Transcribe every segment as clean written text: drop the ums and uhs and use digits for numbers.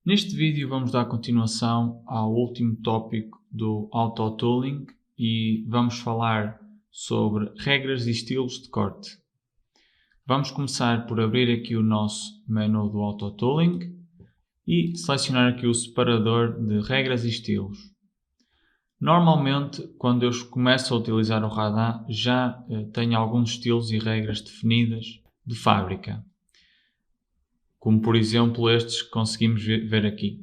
Neste vídeo vamos dar continuação ao último tópico do Auto-Tooling e vamos falar sobre regras e estilos de corte. Vamos começar por abrir aqui o nosso menu do Auto-Tooling e selecionar aqui o separador de regras e estilos. Normalmente, quando eu começo a utilizar o Radan, já tenho alguns estilos e regras definidas de fábrica. Como por exemplo estes que conseguimos ver aqui.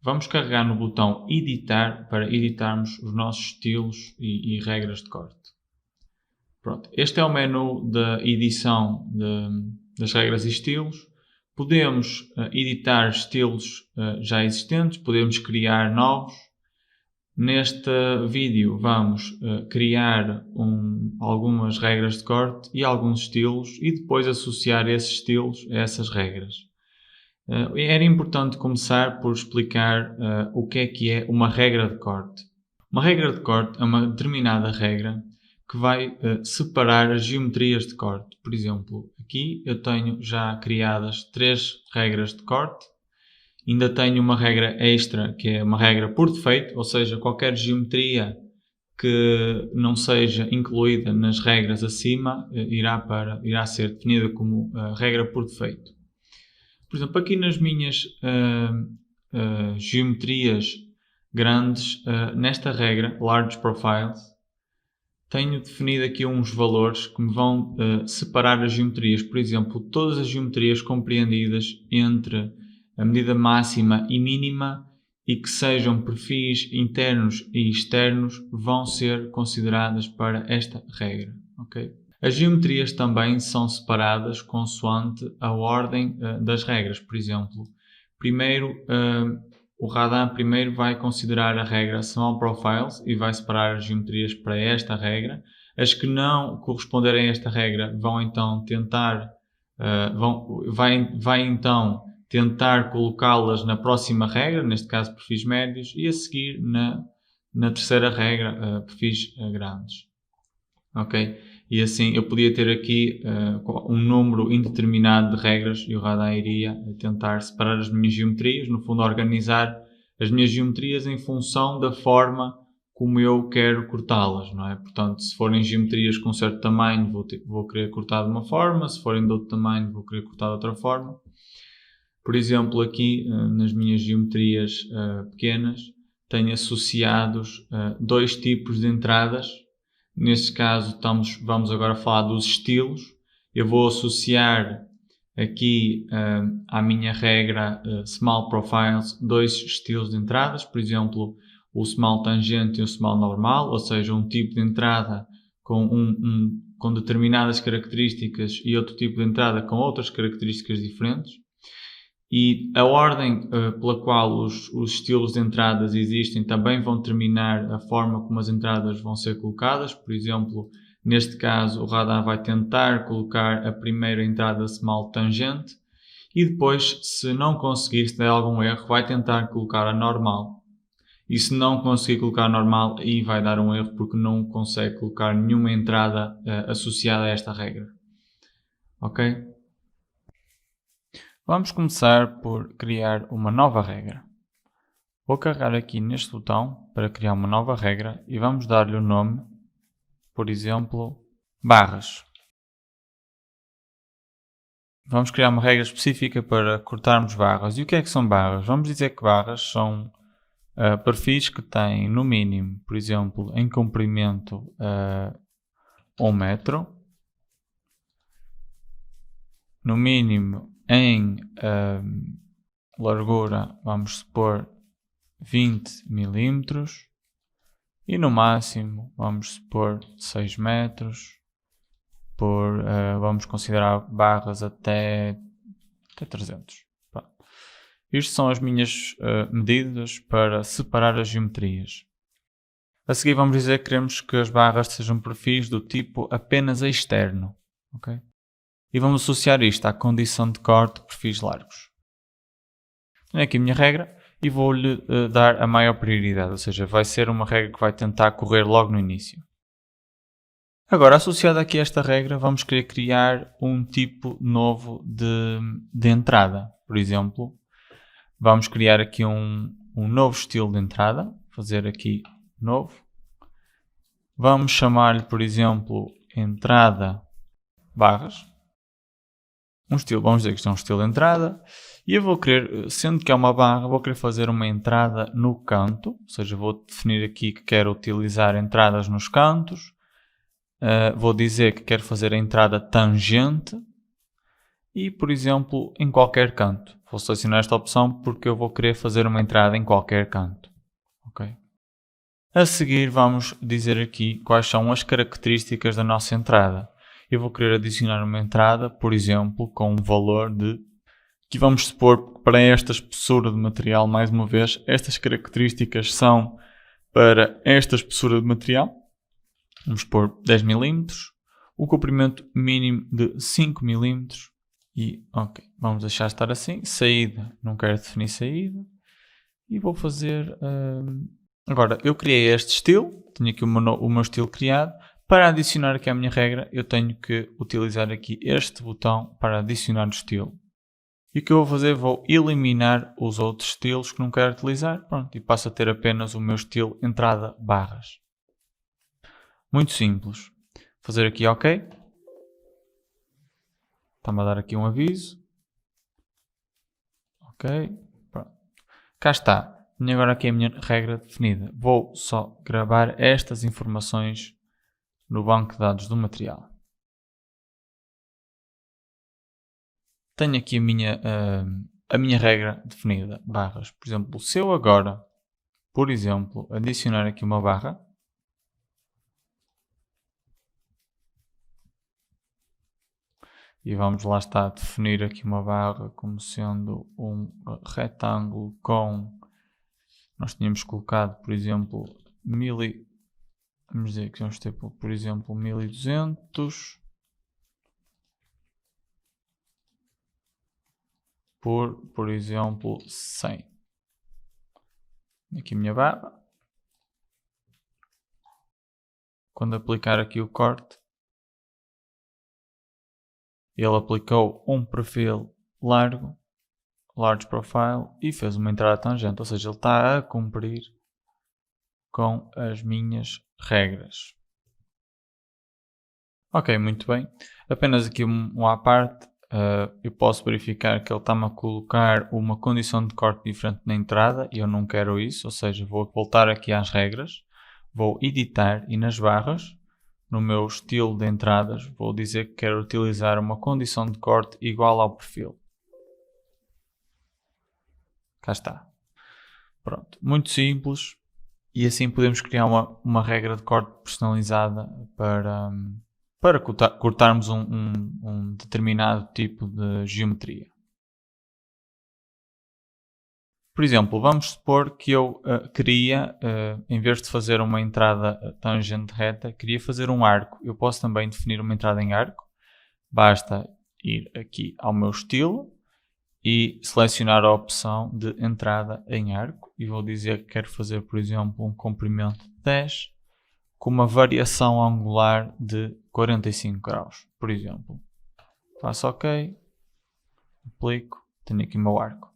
Vamos carregar no botão editar para editarmos os nossos estilos e regras de corte. Pronto, este é o menu da edição das regras e estilos. Podemos editar estilos já existentes, podemos criar novos. Neste vídeo vamos criar algumas regras de corte e alguns estilos e depois associar esses estilos a essas regras. Era importante começar por explicar o que é uma regra de corte. Uma regra de corte é uma determinada regra que vai separar as geometrias de corte. Por exemplo, aqui eu tenho já criadas 3 regras de corte. Ainda tenho uma regra extra, que é uma regra por defeito, ou seja, qualquer geometria que não seja incluída nas regras acima irá ser definida como regra por defeito. Por exemplo, aqui nas minhas geometrias grandes, nesta regra, Large Profiles, tenho definido aqui uns valores que me vão separar as geometrias. Por exemplo, todas as geometrias compreendidas entre a medida máxima e mínima e que sejam perfis internos e externos vão ser consideradas para esta regra. Okay? As geometrias também são separadas consoante a ordem das regras. Por exemplo, o Radan primeiro vai considerar a regra Small Profiles e vai separar as geometrias para esta regra. As que não corresponderem a esta regra vão então tentar tentar colocá-las na próxima regra, neste caso perfis médios, e a seguir na terceira regra, perfis grandes. Ok? E assim eu podia ter aqui um número indeterminado de regras e o Radan iria tentar separar as minhas geometrias, no fundo organizar as minhas geometrias em função da forma como eu quero cortá-las, não é? Portanto, se forem geometrias com um certo tamanho vou querer cortar de uma forma, se forem de outro tamanho vou querer cortar de outra forma. Por exemplo, aqui nas minhas geometrias pequenas tenho associados 2 tipos de entradas. Neste caso vamos agora falar dos estilos. Eu vou associar aqui à minha regra Small Profiles 2 estilos de entradas. Por exemplo, o Small Tangente e o Small Normal, ou seja, um tipo de entrada com determinadas características e outro tipo de entrada com outras características diferentes. E a ordem pela qual os estilos de entradas existem também vão determinar a forma como as entradas vão ser colocadas. Por exemplo, neste caso o Radan vai tentar colocar a primeira entrada Small Tangente e depois, se não conseguir, se der algum erro, vai tentar colocar a normal. E se não conseguir colocar a normal, aí vai dar um erro porque não consegue colocar nenhuma entrada associada a esta regra. Ok? Vamos começar por criar uma nova regra. Vou carregar aqui neste botão para criar uma nova regra e vamos dar-lhe o nome, por exemplo, barras. Vamos criar uma regra específica para cortarmos barras. E o que é que são barras? Vamos dizer que barras são perfis que têm, no mínimo, por exemplo, em comprimento 1 metro, no mínimo em largura, vamos supor 20 mm e no máximo vamos supor 6 metros vamos considerar barras até 300. Pronto. Isto são as minhas medidas para separar as geometrias. A seguir vamos dizer que queremos que as barras sejam perfis do tipo apenas externo. Okay? E vamos associar isto à condição de corte de perfis largos. Tenho aqui a minha regra e vou-lhe dar a maior prioridade, ou seja, vai ser uma regra que vai tentar correr logo no início. Agora, associado aqui a esta regra, vamos querer criar um tipo novo de entrada. Por exemplo, Vamos criar aqui um novo estilo de entrada. Fazer aqui novo. Vamos chamar-lhe, por exemplo, entrada barras. Vamos dizer que isto é um estilo de entrada. E eu vou querer, sendo que é uma barra, vou querer fazer uma entrada no canto. Ou seja, vou definir aqui que quero utilizar entradas nos cantos. Vou dizer que quero fazer a entrada tangente. E, por exemplo, em qualquer canto. Vou selecionar esta opção porque eu vou querer fazer uma entrada em qualquer canto. Ok? A seguir vamos dizer aqui quais são as características da nossa entrada. Eu vou querer adicionar uma entrada, por exemplo, com um valor de... que vamos supor para esta espessura de material, mais uma vez, estas características são para esta espessura de material. Vamos pôr 10 mm, o comprimento mínimo de 5 mm e ok, vamos deixar estar assim. Saída, não quero definir saída e vou fazer... Agora, eu criei este estilo, tenho aqui o meu estilo criado. Para adicionar aqui a minha regra, eu tenho que utilizar aqui este botão para adicionar o estilo. E o que eu vou fazer? Vou eliminar os outros estilos que não quero utilizar. Pronto, e passo a ter apenas o meu estilo entrada barras. Muito simples. Fazer aqui OK. Está-me a dar aqui um aviso. Ok. Pronto. Cá está. Tenho agora aqui a minha regra definida. Vou só gravar estas informações no banco de dados do material. Tenho aqui a minha regra definida, barras. Por exemplo, se eu agora, por exemplo, adicionar aqui uma barra, e vamos lá estar a definir aqui uma barra como sendo um retângulo com... Nós tínhamos colocado, por exemplo, vamos dizer que vamos ter, por exemplo, 1200 por exemplo, 100. Aqui a minha barra. Quando aplicar aqui o corte, ele aplicou um perfil largo, large profile, e fez uma entrada tangente, ou seja, ele está a cumprir com as minhas regras. Ok, muito bem. Apenas aqui um à parte, eu posso verificar que ele está-me a colocar uma condição de corte diferente na entrada e eu não quero isso, ou seja, vou voltar aqui às regras, vou editar e nas barras, no meu estilo de entradas, vou dizer que quero utilizar uma condição de corte igual ao perfil. Cá está. Pronto, muito simples. E assim podemos criar uma regra de corte personalizada para cortarmos um determinado tipo de geometria. Por exemplo, vamos supor que eu queria, em vez de fazer uma entrada tangente reta, queria fazer um arco. Eu posso também definir uma entrada em arco. Basta ir aqui ao meu estilo e selecionar a opção de entrada em arco. E vou dizer que quero fazer, por exemplo, um comprimento de 10 com uma variação angular de 45 graus, por exemplo. Faço OK, aplico, tenho aqui o meu arco.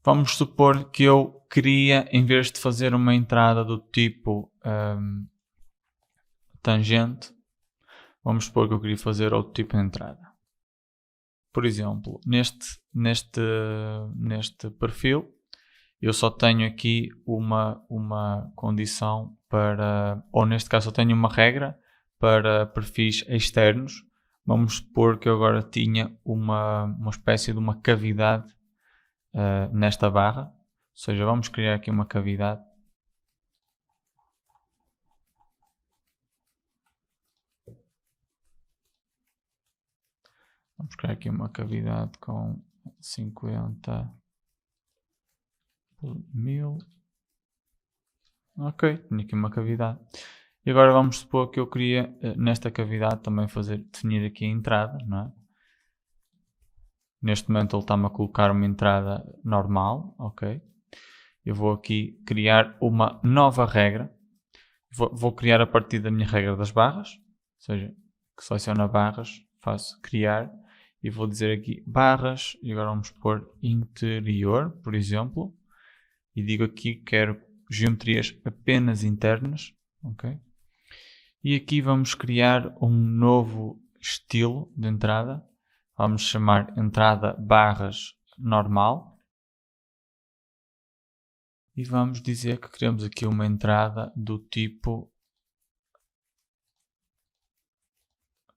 Vamos supor que eu queria, em vez de fazer uma entrada do tipo tangente, vamos supor que eu queria fazer outro tipo de entrada. Por exemplo, neste perfil, eu só tenho aqui uma condição para, ou neste caso eu tenho uma regra para perfis externos. Vamos supor que eu agora tinha uma espécie de uma cavidade nesta barra, ou seja, vamos criar aqui uma cavidade. Vamos criar aqui uma cavidade com 50 por 1000. Ok, tenho aqui uma cavidade. E agora vamos supor que eu queria nesta cavidade também definir aqui a entrada, não é? Neste momento ele está-me a colocar uma entrada normal, ok? Eu vou aqui criar uma nova regra. Vou criar a partir da minha regra das barras, ou seja, que seleciono barras, faço criar e vou dizer aqui barras, e agora vamos pôr interior, por exemplo, e digo aqui que quero geometrias apenas internas, ok? E aqui vamos criar um novo estilo de entrada, vamos chamar entrada barras normal, e vamos dizer que queremos aqui uma entrada do tipo,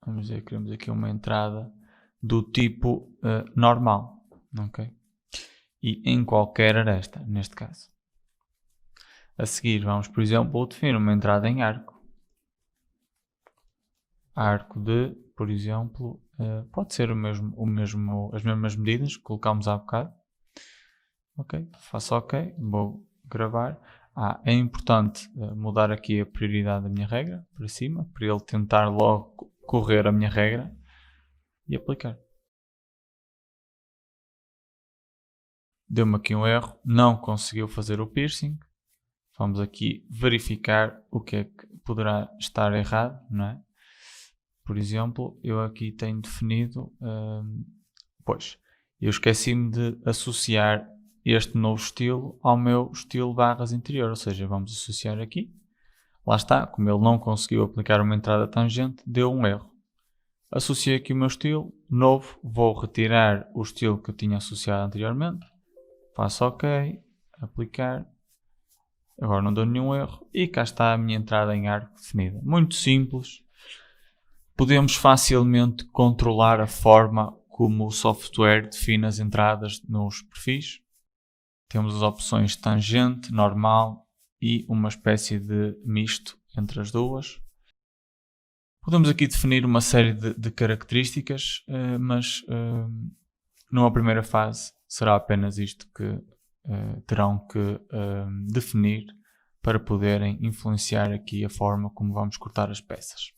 vamos dizer que queremos aqui uma entrada do tipo normal, ok? E em qualquer aresta, neste caso. A seguir vamos, por exemplo, definir uma entrada em arco. Arco de, por exemplo, pode ser as mesmas medidas que colocámos há bocado. Ok, faço ok, vou gravar. É importante mudar aqui a prioridade da minha regra para cima, para ele tentar logo correr a minha regra e aplicar. Deu-me aqui um erro, não conseguiu fazer o piercing. Vamos aqui verificar o que é que poderá estar errado, não é? Por exemplo, eu aqui tenho definido, eu esqueci-me de associar este novo estilo ao meu estilo barras interior, ou seja, vamos associar aqui. Lá está, como ele não conseguiu aplicar uma entrada tangente, deu um erro. Associei aqui o meu estilo novo, vou retirar o estilo que eu tinha associado anteriormente, faço ok, aplicar, agora não deu nenhum erro e cá está a minha entrada em arco definida. Muito simples, podemos facilmente controlar a forma como o software define as entradas nos perfis. Temos as opções tangente, normal e uma espécie de misto entre as duas. Podemos aqui definir uma série de características, mas numa primeira fase será apenas isto que terão que definir para poderem influenciar aqui a forma como vamos cortar as peças.